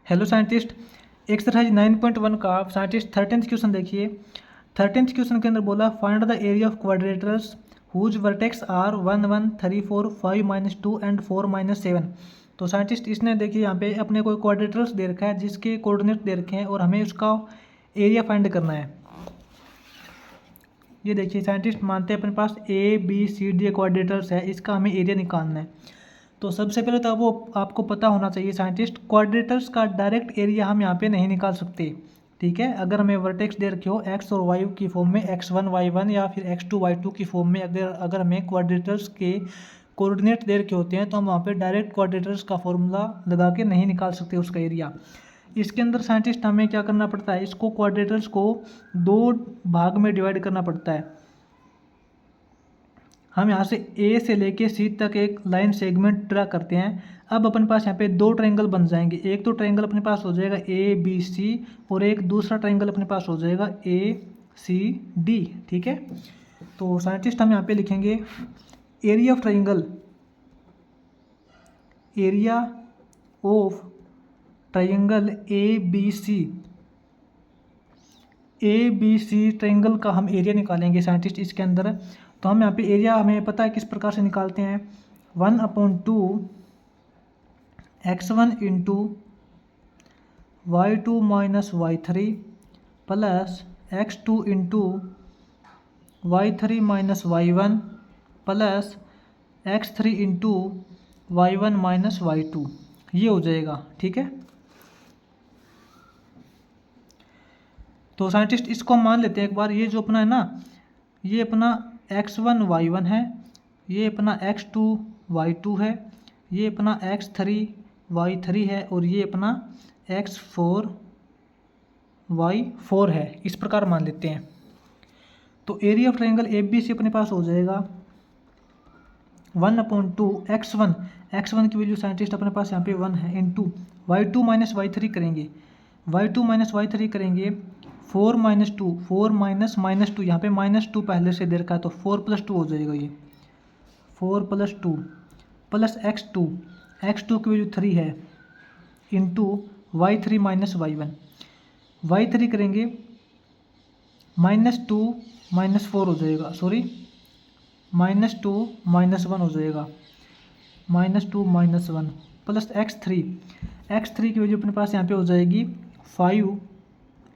Hello scientist, exercise 9.1 का scientist 13th question देखिए। 13th question के अंदर बोला find the area of quadrilaterals whose vertex are 1 1 3 4 5 -2 and 4 -7। तो साइंटिस्ट इसने देखिए यहाँ पे अपने कोई क्वाड्रेटर्स दे रखा है जिसके कोऑर्डिनेट दे रखे हैं और हमें उसका एरिया फाइंड करना है। ये देखिए साइंटिस्ट मानते हैं अपने पास ए बी सी डी क्वाड्रेटर्स है, इसका हमें एरिया निकालना है। तो सबसे पहले तो वो आपको पता होना चाहिए साइंटिस्ट, क्वाड्रेटर्स का डायरेक्ट एरिया हम यहाँ पे नहीं निकाल सकते। ठीक है, अगर हमें वर्टेक्स दे रखे हो एक्स और वाई की फॉर्म में x1 y1 या फिर x2 y2 की फॉर्म में, अगर हमें क्वाड्रेटर्स के कोऑर्डिनेट दे रखे होते हैं तो हम वहाँ पे डायरेक्ट क्वाड्रेटर्स का फॉर्मूला लगा के नहीं निकाल सकते उसका एरिया। इसके अंदर साइंटिस्ट हमें क्या करना पड़ता है, इसको क्वाड्रेटर्स को दो भाग में डिवाइड करना पड़ता है। हम यहाँ से ए से लेके सी तक एक लाइन सेगमेंट ड्रा करते हैं। अब अपने पास यहाँ पे दो ट्रायंगल बन जाएंगे। एक तो ट्रायंगल अपने पास हो जाएगा ए बी सी और एक दूसरा ट्रायंगल अपने पास हो जाएगा ए सी डी। ठीक है, तो साइंटिस्ट हम यहाँ पे लिखेंगे area of triangle, area of triangle A B C triangle का हम एरिया निकालेंगे साइंटिस्ट इसके अंदर। तो हम यहाँ पे एरिया हमें पता है किस प्रकार से निकालते हैं, 1/2 x1 into y2 minus y3 plus x2 into y3 minus y1 plus x3 into y1 minus y2, ये हो जाएगा। ठीक है, तो साइंटिस्ट इसको मान लेते हैं एक बार। ये जो अपना है ना, ये अपना x1 y1 है, ये अपना x2 y2 है, ये अपना x3 y3 है और ये अपना x4 y4 है। इस प्रकार मान लेते हैं। तो area of triangle A B C अपने पास हो जाएगा 1/2 x1 की वैल्यू साइंटिस्ट अपने पास यहाँ पे 1 है, इंटू y2 माइनस y3 करेंगे, y2 माइनस y3 करेंगे 4 माइनस टू, यहाँ पे -2 पहले से दे रखा है तो 4 + 2 हो जाएगा। ये 4 + 2 प्लस x2 की वैल्यू 3 है, into y3 minus y1, y3 करेंगे -2 -4 हो जाएगा, सॉरी -2 -1 हो जाएगा, -2 -1 प्लस x3 की वैल्यू अपने पास यहाँ पे हो जाएगी 5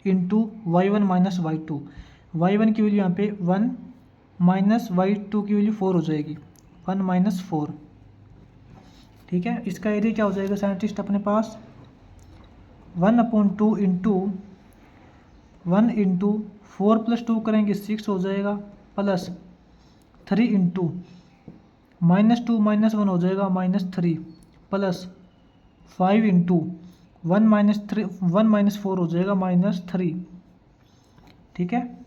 into y1 minus y2, y1 की वैल्यू यहाँ पे 1 माइनस y2 की वैल्यू 4 हो जाएगी, 1 - 4। ठीक है, इसका एरिया क्या हो जाएगा साइंटिस्ट अपने पास 1/2 इंटू 1 इंटू 4 + 2 करेंगे 6 हो जाएगा, प्लस 3 इंटू -2 -1 हो जाएगा -3, प्लस 5 इंटू 1 - 4 हो जाएगा -3। ठीक है,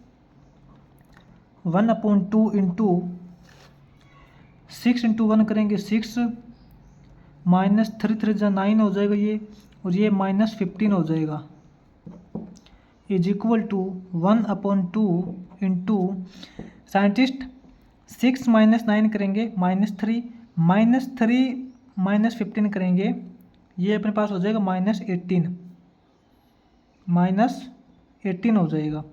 1/2 इंटू 6 इंटू 1 करेंगे 6 -3 3 9 हो जाएगा ये, और ये -15 हो जाएगा, is equal to 1/2 into scientist 6 - 9 करेंगे -3 -15 करेंगे, ये अपने पास हो जाएगा -18 हो जाएगा।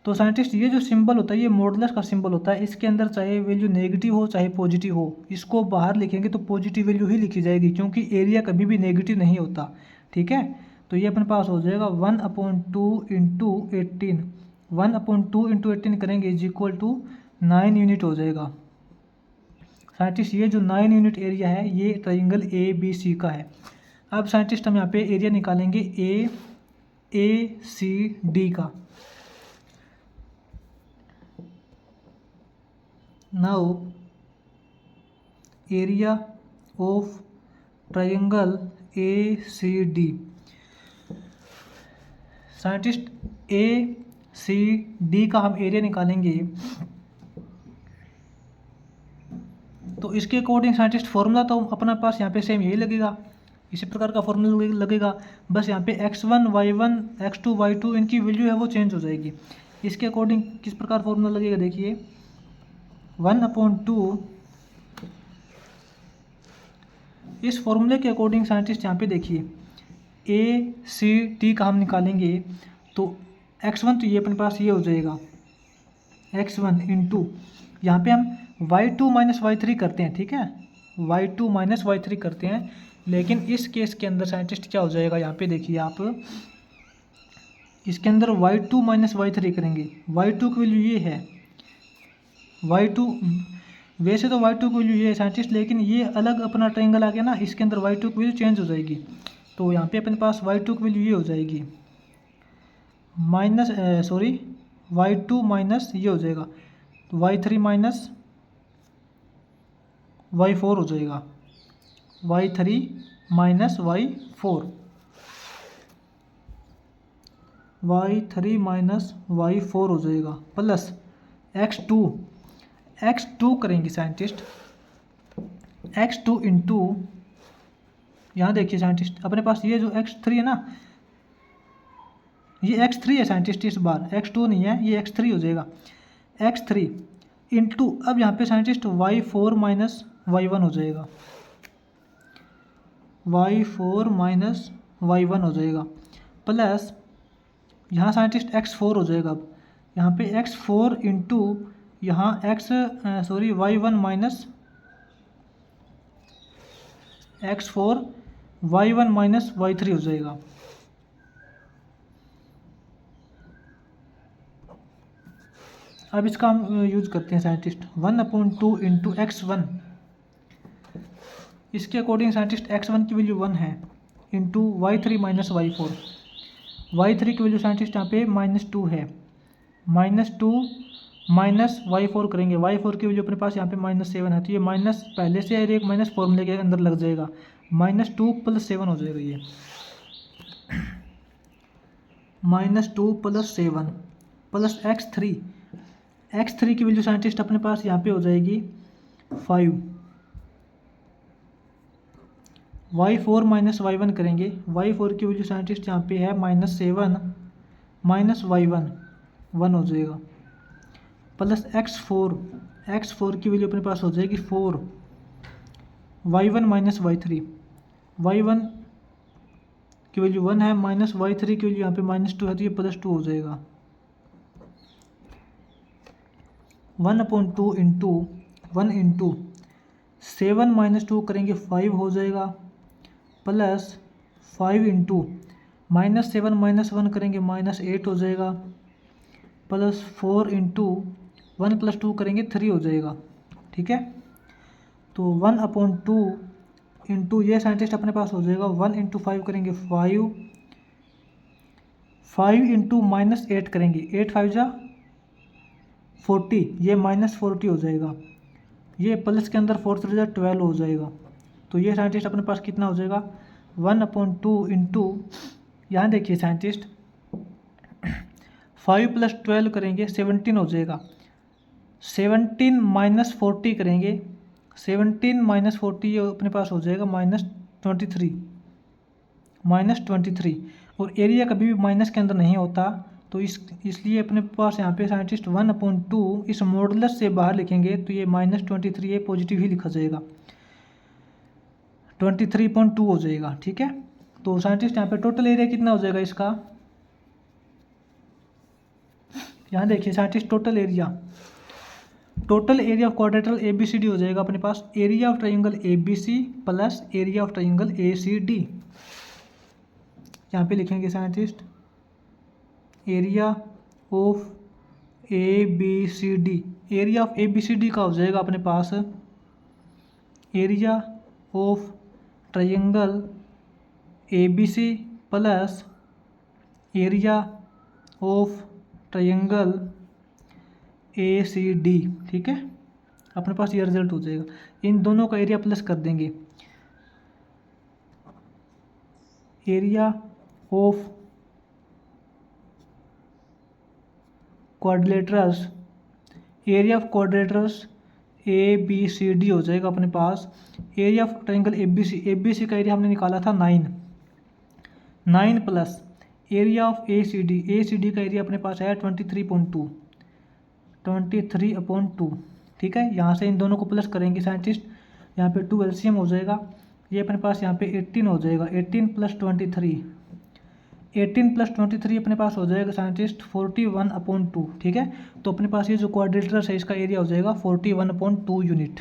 तो साइंटिस्ट ये जो सिंबल होता है ये मॉडुलस का सिंबल होता है। इसके अंदर चाहे वैल्यू नेगेटिव हो चाहे पॉजिटिव हो, इसको बाहर लिखेंगे तो पॉजिटिव वैल्यू ही लिखी जाएगी क्योंकि एरिया कभी भी नेगेटिव नहीं होता। ठीक है, तो ये अपने पास हो जाएगा 1/2 इंटू 18, 1/2 इंटू 18 करेंगे इज इक्वल टू 9 यूनिट हो जाएगा। साइंटिस्ट ये जो 9 यूनिट एरिया है ये ट्रायंगल ए बी सी का है। अब साइंटिस्ट हम यहाँ पे एरिया निकालेंगे ए सी डी का। Now area of triangle A C D, scientist A C D का हम एरिया निकालेंगे तो इसके अकॉर्डिंग साइंटिस्ट फॉर्मूला तो अपने पास यहाँ पे सेम यही लगेगा, इसी प्रकार का फॉर्मूला लगेगा। बस यहाँ पे x1 y1 x2 y2 इनकी वैल्यू है वो चेंज हो जाएगी। इसके अकॉर्डिंग किस प्रकार फॉर्मूला लगेगा देखिए, 1/2 इस फॉर्मूले के अकॉर्डिंग साइंटिस्ट यहाँ पे देखिए ए सी टी का हम निकालेंगे तो x1 तो ये अपने पास ये हो जाएगा x1 इंटू यहाँ पे हम y2 माइनस y3 करते हैं, ठीक है, y2 माइनस y3 करते हैं, लेकिन इस केस के अंदर साइंटिस्ट क्या हो जाएगा, यहाँ पे देखिए आप, इसके अंदर y2 माइनस y3 करेंगे, y2 की वैल्यू ये है, y2 वैसे तो y2 की वैल्यू ये है साइंटिस्ट, लेकिन ये अलग अपना ट्रायंगल आ गया ना, इसके अंदर y2 की वैल्यू चेंज हो जाएगी, तो यहाँ पे अपने पास y2 की वैल्यू ये हो जाएगी माइनस y2 माइनस ये हो जाएगा तो y3 माइनस y4 हो जाएगा, y3 minus y4, y3 minus y4 हो जाएगा, प्लस x2 करेंगे साइंटिस्ट, x2 इंटू यहाँ देखिए साइंटिस्ट अपने पास ये जो x3 है ना, ये x3 है साइंटिस्ट, इस बार x2 नहीं है, ये x3 हो जाएगा, x3 इंटू अब यहाँ पे साइंटिस्ट y4 माइनस y1 हो जाएगा, y4 माइनस y1 हो जाएगा, प्लस यहाँ साइंटिस्ट x4 हो जाएगा, अब यहाँ पे x4 इंटू यहाँ y1 minus x4 y1 minus y3 हो जाएगा, अब इसका हम यूज करते हैं साइंटिस्ट 1/2 इंटू x1, इसके अकॉर्डिंग साइंटिस्ट x1 की वैल्यू 1 है into y3 minus y4, y3 की वैल्यू साइंटिस्ट यहाँ पे -2 है, -2 माइनस y4 करेंगे, y4 की वैल्यू अपने पास यहाँ पे -7 है, तो ये माइनस पहले से है, एक माइनस फॉर्मूले के अंदर लग जाएगा, -2 + 7 हो जाएगा, ये -2 + 7 प्लस x3 की वैल्यू साइंटिस्ट अपने पास यहाँ पे हो जाएगी 5, y4 माइनस y1 करेंगे, y4 की वैल्यू साइंटिस्ट यहाँ पे है -7 माइनस y1 1 हो जाएगा, प्लस x4 की वैल्यू अपने पास हो जाएगी 4, y1 माइनस y3, y1 की वैल्यू 1 है, माइनस y3 की वैल्यू यहाँ पे -2 है, तो ये +2 हो जाएगा, 1/2 इंटू 1 इंटू 7 - 2 करेंगे 5 हो जाएगा, प्लस 5 इंटू -7 - 1 करेंगे -8 हो जाएगा, प्लस 4 इंटू 1 + 2 करेंगे 3 हो जाएगा, ठीक है, तो 1/2 इंटू ये साइंटिस्ट अपने पास हो जाएगा 1 इंटू 5 करेंगे 5 इंटू -8 करेंगे 8 5 जा 40, ये -40 हो जाएगा, ये प्लस के अंदर 4 3 जा 12 हो जाएगा, तो ये साइंटिस्ट अपने पास कितना हो जाएगा 1/2 इंटू यहाँ देखिए साइंटिस्ट 5 + 12 करेंगे 17 हो जाएगा, 17 - 40 करेंगे 17 - 40 ये अपने पास हो जाएगा -23 और एरिया कभी भी माइनस के अंदर नहीं होता, तो इसलिए अपने पास यहाँ पे साइंटिस्ट 1/2 इस मॉडुलस से बाहर लिखेंगे तो ये -23 ये पॉजिटिव ही लिखा जाएगा, 23.2 हो जाएगा, ठीक है, तो साइंटिस्ट यहाँ पे टोटल एरिया कितना हो जाएगा इसका, यहाँ देखिए scientist total area of quadrilateral ABCD हो जाएगा अपने पास area of triangle ABC plus area of triangle ACD, यहाँ पे लिखेंगे scientist area of ABCD, area of ABCD का हो जाएगा अपने पास area of triangle ABC plus area of triangle ACD, ठीक है, अपने पास ये रिजल्ट हो जाएगा, इन दोनों का एरिया प्लस कर देंगे, एरिया ऑफ क्वाड्रिलेटरल्स ABCD हो जाएगा अपने पास, एरिया ऑफ ट्रायंगल ABC का एरिया हमने निकाला था 9 प्लस एरिया ऑफ ACD का एरिया अपने पास है 23/2, ठीक है, यहाँ से इन दोनों को प्लस करेंगे साइंटिस्ट, यहाँ पे 2 LCM हो जाएगा, ये अपने पास यहाँ पे 18 हो जाएगा, 18 + 23, 18 + 23 अपने पास हो जाएगा साइंटिस्ट 41/2, ठीक है। तो अपने पास ये जो क्वाड्रिलेटरस है इसका एरिया हो जाएगा 41/2 यूनिट।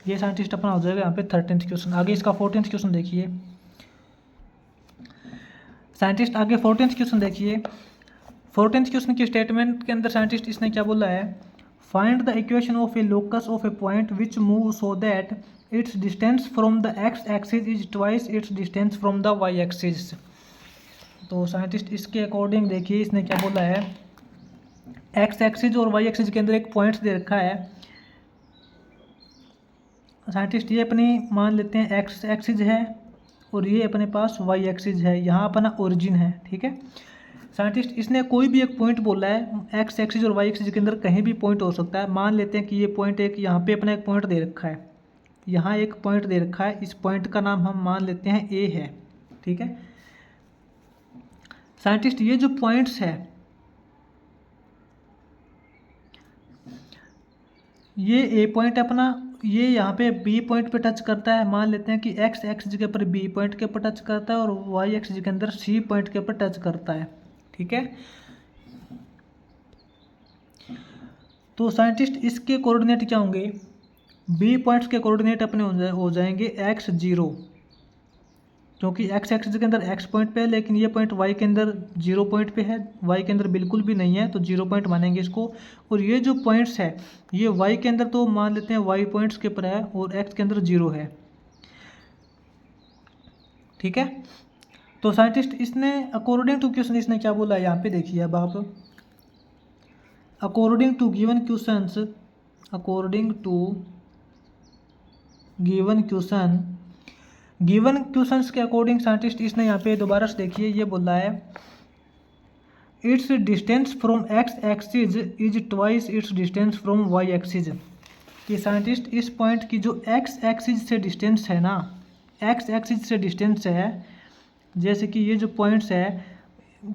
ये साइंटिस्ट अपना हो जाएगा यहाँ पे 13th क्वेश्चन। आगे इसका 14th क्वेश्चन देखिए साइंटिस्ट, आगे 14th क्वेश्चन देखिए। 14th क्वेश्चन की स्टेटमेंट के अंदर साइंटिस्ट इसने क्या बोला है, find the equation of a locus of a point which move so that its distance from the X axis is twice its distance from the Y axis. तो scientist इसके according देखिए इसने क्या बोला है, एक्स एक्सिस और Y axis के अंदर एक पॉइंट दे रखा है साइंटिस्ट, ये अपनी मान लेते हैं एक्स एक्सिस है और ये अपने पास वाई एक्सिस है, यहाँ अपना ओरिजिन है, ठीक है। साइंटिस्ट इसने कोई भी एक पॉइंट बोला है, एक्स एक्सिस और वाई एक्सिस के अंदर कहीं भी पॉइंट हो सकता है। मान लेते हैं कि ये पॉइंट एक यहाँ पे अपना एक पॉइंट दे रखा है, यहाँ एक पॉइंट दे रखा है, इस पॉइंट का नाम हम मान लेते हैं ए है, ठीक है। साइंटिस्ट ये जो पॉइंट्स है ये ए पॉइंट अपना, ये यहाँ पे बी पॉइंट पे टच करता है, मान लेते हैं कि एक्स एक्सिस के ऊपर बी पॉइंट के ऊपर टच करता है और वाई एक्सिस के अंदर सी पॉइंट के ऊपर टच करता है, ठीक है। तो साइंटिस्ट इसके कोऑर्डिनेट क्या होंगे, बी पॉइंट्स के कोऑर्डिनेट अपने हो जाएंगे x0, क्योंकि एक्स एक्सिस के अंदर एक्स पॉइंट पे है लेकिन ये पॉइंट वाई के अंदर 0 पॉइंट पे है, वाई के अंदर बिल्कुल भी नहीं है तो 0 पॉइंट मानेंगे इसको। और ये जो पॉइंट्स है ये वाई के अंदर तो मान लेते हैं वाई पॉइंट्स के ऊपर है और एक्स के अंदर 0 है, ठीक है। तो साइंटिस्ट इसने अकॉर्डिंग टू क्वेश्चन इसने क्या बोला है, यहाँ पे देखिए अब आप, according to given questions, according to given question, given questions के अकॉर्डिंग साइंटिस्ट इसने यहाँ पे दोबारा से देखिए ये बोला है its distance from X axis is twice its distance from Y axis. कि साइंटिस्ट इस पॉइंट की जो एक्स एक्सिस से डिस्टेंस है ना, एक्स एक्सिस से डिस्टेंस है, जैसे कि ये जो पॉइंट्स है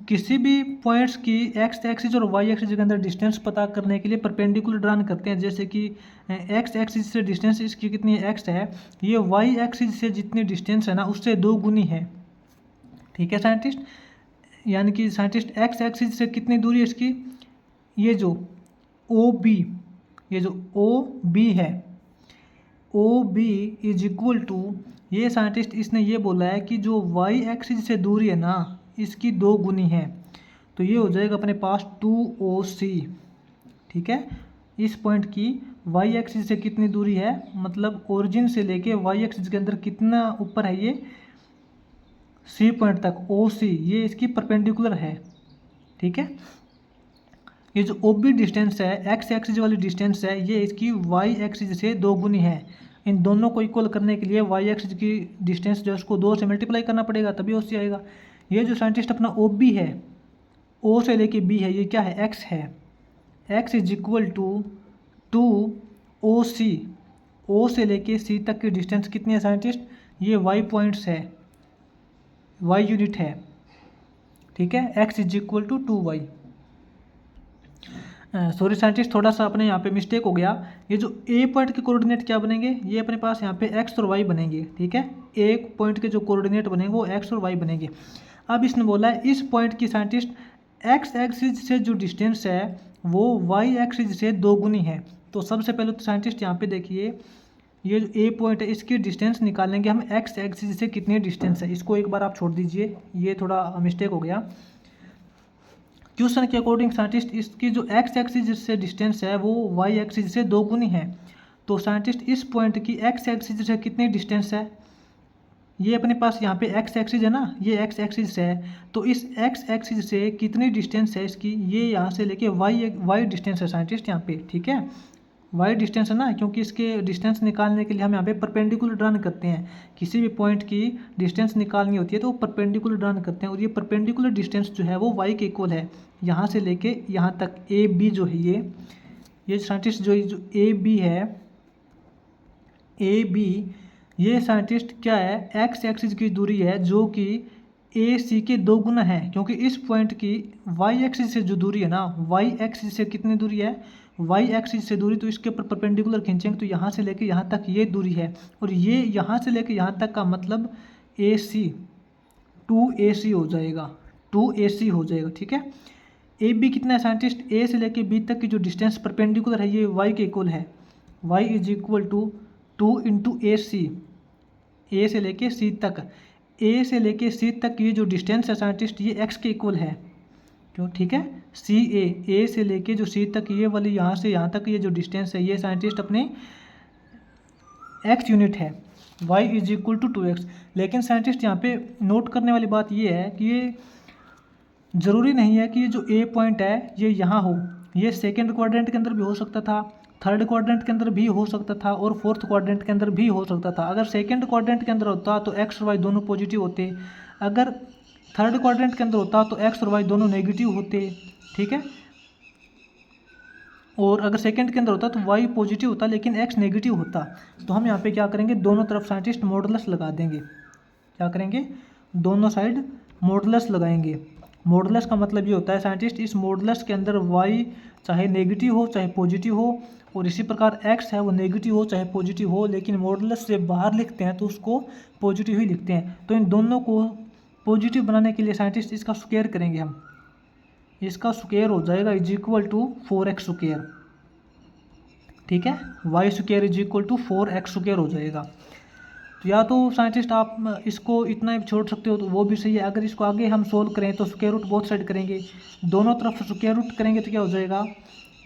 किसी भी पॉइंट्स की एक्स एक्सिस और वाई एक्सिस के अंदर डिस्टेंस पता करने के लिए परपेंडिकुलर ड्रान करते हैं। जैसे कि एक्स एक्सिस से डिस्टेंस इसकी कितनी एक्स है, ये वाई एक्सिस से जितनी डिस्टेंस है ना उससे 2 गुनी है, ठीक है साइंटिस्ट। यानी कि साइंटिस्ट एक्स एक्सिस से कितनी दूरी है इसकी, ये जो ओ बी, ये जो ओ बी है, O B is equal to, ये साइंटिस्ट इसने ये बोला है कि जो वाई एक्सिस से दूरी है ना इसकी 2 गुनी है, तो ये हो जाएगा अपने पास 2OC, ठीक है। इस पॉइंट की वाई एक्सिस से कितनी दूरी है, मतलब ओरिजिन से लेके वाई एक्सिस के अंदर कितना ऊपर है, ये सी पॉइंट तक OC, ये इसकी परपेंडिकुलर है, ठीक है। ये जो OB डिस्टेंस है, एक्स एक्सिस वाली डिस्टेंस है, ये इसकी वाई एक्सिस से 2 गुनी है। इन दोनों को इक्वल करने के लिए वाई एक्सिस की डिस्टेंस जो है उसको 2 से मल्टीप्लाई करना पड़ेगा तभी OC आएगा। ये जो साइंटिस्ट अपना OB है, O से लेके B है, ये क्या है, X है, X is equal to 2OC, O से लेके C तक की डिस्टेंस कितनी है साइंटिस्ट, ये Y पॉइंट्स है, Y यूनिट है, ठीक है। X is equal to 2Y। Sorry scientist थोड़ा सा अपने यहाँ पे मिस्टेक हो गया, ये जो ए पॉइंट के कोऑर्डिनेट क्या बनेंगे, ये अपने पास यहाँ पे एक्स और वाई बनेंगे, ठीक है। एक पॉइंट के जो कोऑर्डिनेट बनेंगे वो एक्स और वाई बनेंगे। अब इसने बोला है इस पॉइंट की साइंटिस्ट एक्स एक्सिस से जो डिस्टेंस है वो वाई एक्सिस से 2 गुनी है। तो सबसे पहले तो साइंटिस्ट यहाँ पे देखिए ये जो ए पॉइंट है इसकी डिस्टेंस निकालेंगे हम एक्स एक्सिस से कितनी डिस्टेंस है, इसको एक बार आप छोड़ दीजिए, ये थोड़ा मिस्टेक हो गया। क्वेश्चन के अकॉर्डिंग साइंटिस्ट इसकी जो एक्स एक्सिस से डिस्टेंस है वो वाई एक्सिस से 2 गुनी है। तो साइंटिस्ट इस पॉइंट की एक्स एक्सिस से कितनी डिस्टेंस है, ये अपने पास यहाँ पे एक्स एक्सिस है ना, ये एक्स एक्सिस है, तो इस एक्स एक्सिस से कितनी डिस्टेंस है इसकी, ये यहाँ से लेके वाई डिस्टेंस है साइंटिस्ट यहाँ पे, ठीक है। वाई डिस्टेंस है ना, क्योंकि इसके डिस्टेंस निकालने के लिए हम यहाँ पे परपेंडिकुलर ड्रान करते हैं, किसी भी पॉइंट की डिस्टेंस निकालनी होती है तो वो परपेंडिकुलर ड्रान करते हैं, और ये परपेंडिकुलर डिस्टेंस जो है वो वाई के इक्वल है, यहाँ से लेके यहाँ तक ए बी जो है ये साइंटिस्ट जो ए बी है, ए बी ये साइंटिस्ट क्या है, एक्स एक्सिस की दूरी है जो कि ए सी के 2 गुना है, क्योंकि इस पॉइंट की वाई एक्सिस से जो दूरी है ना, वाई एक्सिस से कितनी दूरी है, वाई एक्स से दूरी, तो इसके ऊपर परपेंडिकुलर खींचेंगे तो यहाँ से लेके यहाँ तक ये दूरी है, और ये यहाँ से लेके यहाँ तक का मतलब ए सी, 2AC हो जाएगा, 2AC हो जाएगा। ठीक है, ए बी कितना है साइंटिस्ट, ए से लेके बी तक की जो डिस्टेंस परपेंडिकुलर है ये वाई के इक्वल है, Y is equal to 2 into A C, A से लेके सी तक, ए से लेके सी तक ये जो डिस्टेंस है साइंटिस्ट ये एक्स के इक्वल है, क्यों, ठीक है, सी ए से लेके जो सी तक ये वाली यहाँ से यहाँ तक ये जो डिस्टेंस है ये साइंटिस्ट अपने एक्स यूनिट है, y is equal to 2x। लेकिन साइंटिस्ट यहाँ पे नोट करने वाली बात ये है कि ये ज़रूरी नहीं है कि ये जो ए पॉइंट है ये यहाँ हो, ये सेकेंड क्वाड्रेंट के अंदर भी हो सकता था, थर्ड क्वाड्रेंट के अंदर भी हो सकता था, और फोर्थ क्वाड्रेंट के अंदर भी हो सकता था। अगर सेकेंड क्वाड्रेंट के अंदर होता तो एक्स और वाई दोनों पॉजिटिव होते, अगर थर्ड क्वाड्रेंट के अंदर होता तो एक्स और वाई दोनों नेगेटिव होते। ठीक है, और अगर सेकंड के अंदर होता तो वाई पॉजिटिव होता लेकिन एक्स नेगेटिव होता। तो हम यहाँ पे क्या करेंगे, दोनों तरफ साइंटिस्ट मॉडुलस लगा देंगे। क्या करेंगे, दोनों साइड मॉडुलस लगाएंगे। मॉडुलस का मतलब ये होता है साइंटिस्ट, इस मॉडुलस के अंदर वाई चाहे नेगेटिव हो चाहे पॉजिटिव हो, और इसी प्रकार एक्स है वो नेगेटिव हो चाहे पॉजिटिव हो, लेकिन मॉडुलस से बाहर लिखते हैं तो उसको पॉजिटिव ही लिखते हैं। तो इन दोनों को पॉजिटिव बनाने के लिए साइंटिस्ट इसका स्क्वायर करेंगे हम, इसका स्क्वायर हो जाएगा is equal to 4x square. ठीक है, Y square is equal to 4x square हो जाएगा। तो या तो साइंटिस्ट आप इसको इतना ही छोड़ सकते हो तो वो भी सही है, अगर इसको आगे हम सोल्व करें तो स्क्वायर रूट बोथ साइड करेंगे, दोनों तरफ स्क्वायर रूट करेंगे तो क्या हो जाएगा,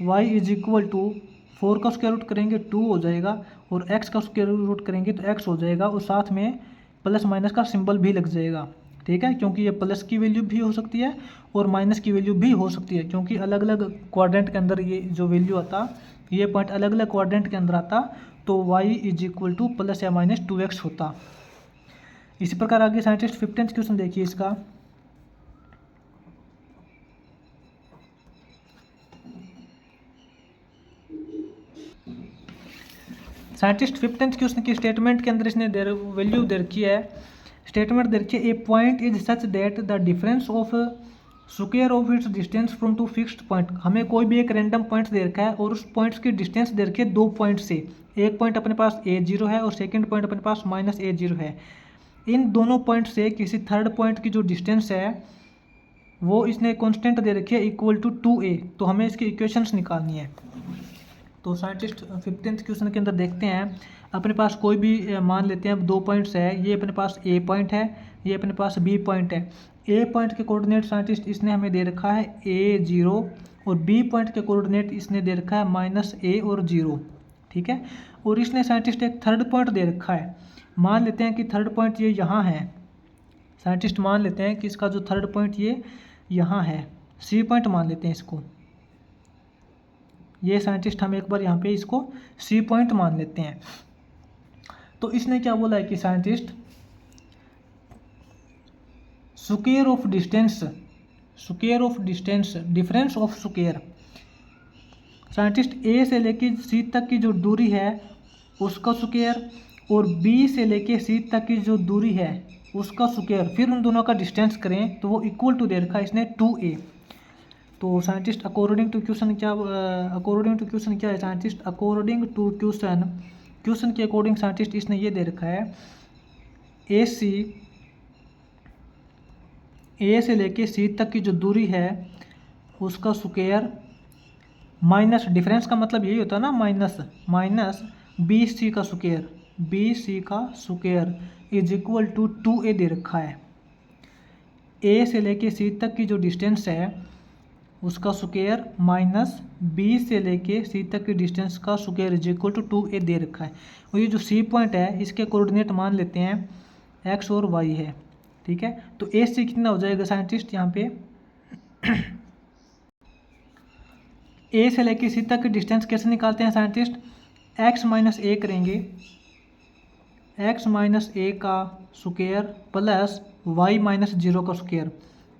y इज इक्वल टू 4 का स्क्वायर रूट करेंगे 2 हो जाएगा, और x का स्क्वायर रूट करेंगे तो x हो जाएगा, और साथ में प्लस माइनस का सिंबल भी लग जाएगा। ठीक है, क्योंकि ये प्लस की वैल्यू भी हो सकती है और माइनस की वैल्यू भी हो सकती है, क्योंकि अलग अलग क्वाड्रेंट के अंदर ये जो वैल्यू आता, ये पॉइंट अलग अलग क्वाड्रेंट के अंदर आता, तो y is equal two plus या माइनस 2x होता। इसी प्रकार आगे साइंटिस्ट 15th क्वेश्चन देखिए इसका। साइंटिस्ट 15th क्वेश्चन की स्टेटमेंट के अंदर इसने वैल्यू दे रखी है, स्टेटमेंट दे रखी है, a point is such that the difference of square of its distance from two fixed point. हमें कोई भी एक रैंडम पॉइंट दे रखा है और उस पॉइंट्स की डिस्टेंस दे रखी है दो पॉइंट से, एक पॉइंट अपने पास a0 है और सेकंड पॉइंट अपने पास -a0 है। इन दोनों पॉइंट से किसी थर्ड पॉइंट की जो डिस्टेंस है वो इसने कांस्टेंट दे रखी है इक्वल टू 2a, तो हमें इसकी इक्वेशंस निकालनी है। तो साइंटिस्ट 15th क्वेश्चन के अंदर देखते हैं, अपने पास कोई भी मान लेते हैं, अब दो पॉइंट्स है, ये अपने पास a पॉइंट है, ये अपने पास b पॉइंट है। a पॉइंट के कोऑर्डिनेट साइंटिस्ट इसने हमें दे रखा है a0, और b पॉइंट के कोऑर्डिनेट इसने दे रखा है -a और 0। ठीक है, और इसने साइंटिस्ट एक थर्ड पॉइंट दे रखा है, मान लेते हैं कि थर्ड पॉइंट ये यहाँ है, साइंटिस्ट मान लेते हैं कि इसका जो थर्ड पॉइंट ये यहाँ है, c पॉइंट मान लेते हैं इसको, ये साइंटिस्ट हम एक बार यहाँ पे इसको c पॉइंट मान लेते हैं। तो इसने क्या बोला है कि scientist square of distance, difference of square, scientist a से लेके c तक की जो दूरी है उसका स्क्वायर, और b से लेके c तक की जो दूरी है उसका स्क्वायर, फिर उन दोनों का डिस्टेंस करें तो वो इक्वल टू दे रखा है इसने 2a। तो साइंटिस्ट अकॉर्डिंग टू क्वेश्चन क्या है साइंटिस्ट, अकॉर्डिंग टू क्वेश्चन के अकॉर्डिंग साइंटिस्ट इसने ये दे रखा है AC, A से लेके C तक की जो दूरी है उसका स्क्वायर माइनस, डिफरेंस का मतलब यही होता है ना, माइनस BC का square is equal to 2a दे रखा है। A से लेके C तक की जो डिस्टेंस है उसका स्क्वायर माइनस b से लेके c तक की डिस्टेंस का square is equal to 2a दे रखा है। और ये जो c पॉइंट है इसके कोऑर्डिनेट मान लेते हैं x और y है। ठीक है, तो AC कितना हो जाएगा साइंटिस्ट, यहाँ पे A से लेके C तक की डिस्टेंस कैसे निकालते हैं साइंटिस्ट, x - a करेंगे, x - a का स्क्वायर प्लस y - 0 का स्क्वायर,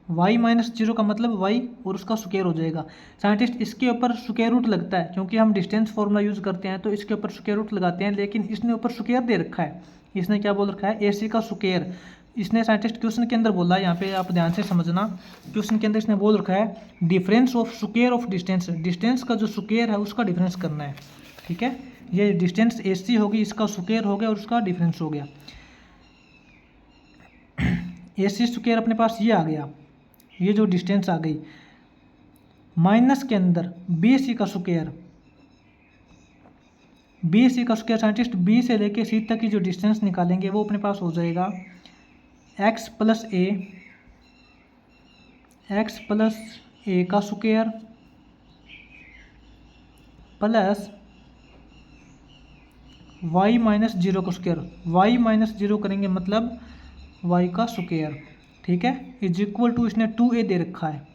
y - 0 का मतलब y और उसका स्क्वायर हो जाएगा। साइंटिस्ट इसके ऊपर स्क्वायर रूट लगता है, क्योंकि हम डिस्टेंस फॉर्मूला यूज़ करते हैं तो इसके ऊपर स्क्वायर रूट लगाते हैं, लेकिन इसने ऊपर स्क्वायर दे रखा है, इसने क्या बोल रखा है AC का स्क्वायर, इसने साइंटिस्ट क्वेश्चन के अंदर बोला है, यहाँ पे आप ध्यान से समझना, क्वेश्चन के अंदर इसने बोल रखा है difference of square of distance, distance का जो स्क्वायर है उसका डिफरेंस करना है। ठीक है, ये डिस्टेंस AC होगी, इसका स्क्वायर हो गया और उसका डिफरेंस हो गया। AC स्क्वायर अपने पास ये आ गया, ये जो डिस्टेंस आ गई, माइनस के अंदर BC का स्क्वायर, BC का स्क्वायर साइंटिस्ट B से लेके C तक की जो डिस्टेंस निकालेंगे वो अपने पास हो जाएगा x प्लस ए का स्क्वायर प्लस y माइनस 0 का स्क्वायर, y माइनस 0 करेंगे मतलब y का स्क्वायर। ठीक है, इज इक्वल टू, इसने 2a दे रखा है,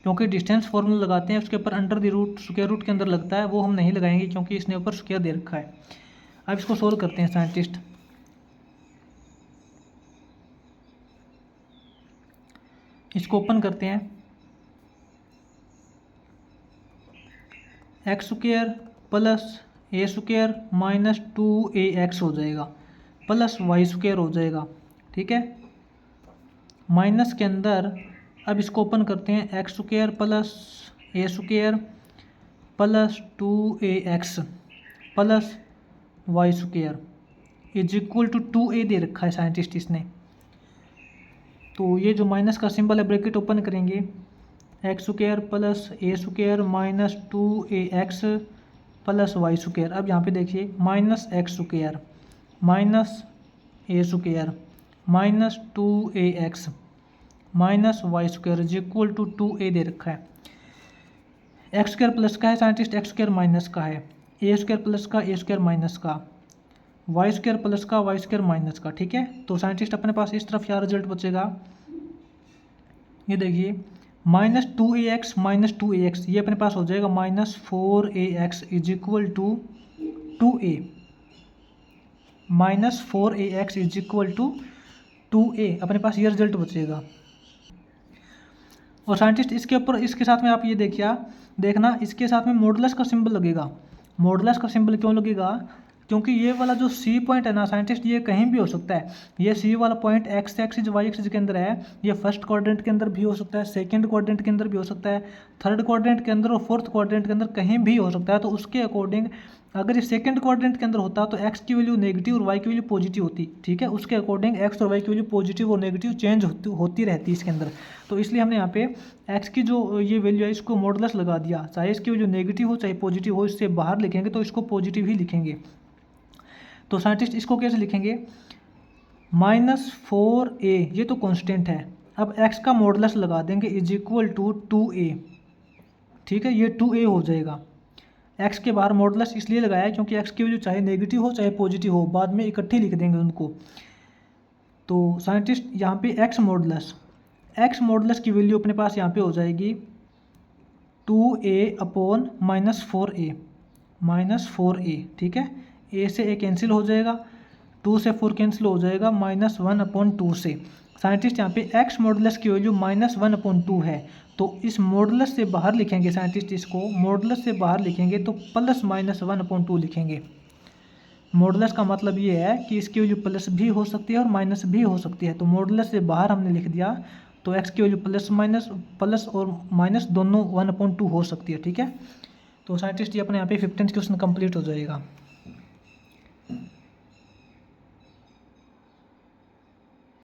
क्योंकि डिस्टेंस फॉर्मूला लगाते हैं उसके ऊपर under the root square root के अंदर लगता है, वो हम नहीं लगाएंगे क्योंकि इसने ऊपर स्क्वायर दे रखा है। अब इसको सोल्व करते हैं साइंटिस्ट। इसको ओपन करते हैं, X square plus A square minus 2ax हो जाएगा प्लस वाई स्क्वायर हो जाएगा। ठीक है, माइनस के अंदर अब इसको ओपन करते हैं, X square plus A square plus 2ax plus Y square is equal to 2a दे रखा है साइंटिस्ट इसने। तो ये जो माइनस का सिंबल है ब्रैकेट ओपन करेंगे, X square plus A square minus 2ax plus Y square. अब यहाँ पे देखिए minus X square minus A square minus 2ax minus Y square is equal to 2a दे रखा है। एक्स स्क्वायर प्लस का है साइंटिस्ट, एक्स स्क्वायर माइनस का है, ए स्क्वायर प्लस का, ए स्क्वायर माइनस का, वाई स्क्वायर प्लस का, वाई स्क्वायर माइनस का। ठीक है, तो साइंटिस्ट अपने पास इस तरफ क्या रिजल्ट बचेगा, ये देखिए माइनस 2ax माइनस 2ax, ये अपने पास हो जाएगा minus 4ax is equal to 2a, minus 4ax is equal to 2a, अपने पास ये रिजल्ट बचेगा। और साइंटिस्ट इसके ऊपर, इसके साथ में आप ये देखना इसके साथ में मॉडुलस का सिंबल लगेगा। मॉडुलस का सिंबल क्यों लगेगा, क्योंकि ये वाला जो C पॉइंट है ना साइंटिस्ट, ये कहीं भी हो सकता है। ये C वाला point x axis y axis के अंदर है, ये फर्स्ट क्वाड्रेंट के अंदर भी हो सकता है, सेकंड क्वाड्रेंट के अंदर भी हो सकता है, थर्ड क्वाड्रेंट के अंदर और फोर्थ क्वाड्रेंट के अंदर कहीं भी हो सकता है। तो उसके अकॉर्डिंग अगर ये सेकंड क्वाड्रेंट के अंदर होता तो x की वैल्यू नेगेटिव और y की वैल्यू पॉजिटिव होती। ठीक है, उसके अकॉर्डिंग x और y की वैल्यू पॉजिटिव और नेगेटिव चेंज होती रहती है इसके अंदर। तो इसलिए हमने यहाँ पे x की जो ये वैल्यू है इसको मॉडुलस लगा दिया, चाहे इसकी वैल्यू नेगेटिव हो चाहे पॉजिटिव हो, इससे बाहर लिखेंगे तो इसको पॉजिटिव ही लिखेंगे। तो साइंटिस्ट इसको कैसे लिखेंगे, माइनस 4a, ये तो कांस्टेंट है, अब x का मॉडुलस लगा देंगे इज इक्वल टू 2a। ठीक है, ये 2a हो जाएगा। x के बाहर मॉडुलस इसलिए लगाया है क्योंकि x की वैल्यू चाहे नेगेटिव हो चाहे पॉजिटिव हो, बाद में इकट्ठे लिख देंगे उनको। तो साइंटिस्ट यहाँ पे x मॉडुलस की वैल्यू अपने पास यहाँ पे हो जाएगी 2a अपॉन माइनस 4a। ठीक है, a से a कैंसिल हो जाएगा, 2 से 4 कैंसिल हो जाएगा, माइनस 1/2 से। साइंटिस्ट यहाँ पे x मॉडुलस की वैल्यू माइनस 1/2 है, तो इस मॉडुलस से बाहर लिखेंगे साइंटिस्ट, इसको मॉडुलस से बाहर लिखेंगे तो प्लस माइनस 1/2 लिखेंगे। मॉडुलस का मतलब ये है कि इसकी वैल्यू प्लस भी हो सकती है और माइनस भी हो सकती है। तो मॉडुलस से बाहर हमने लिख दिया तो x की वैल्यू प्लस और माइनस दोनों 1/2 हो सकती है। ठीक है, तो साइंटिस्ट ये अपने यहाँ पे 15th क्वेश्चन कंप्लीट हो जाएगा।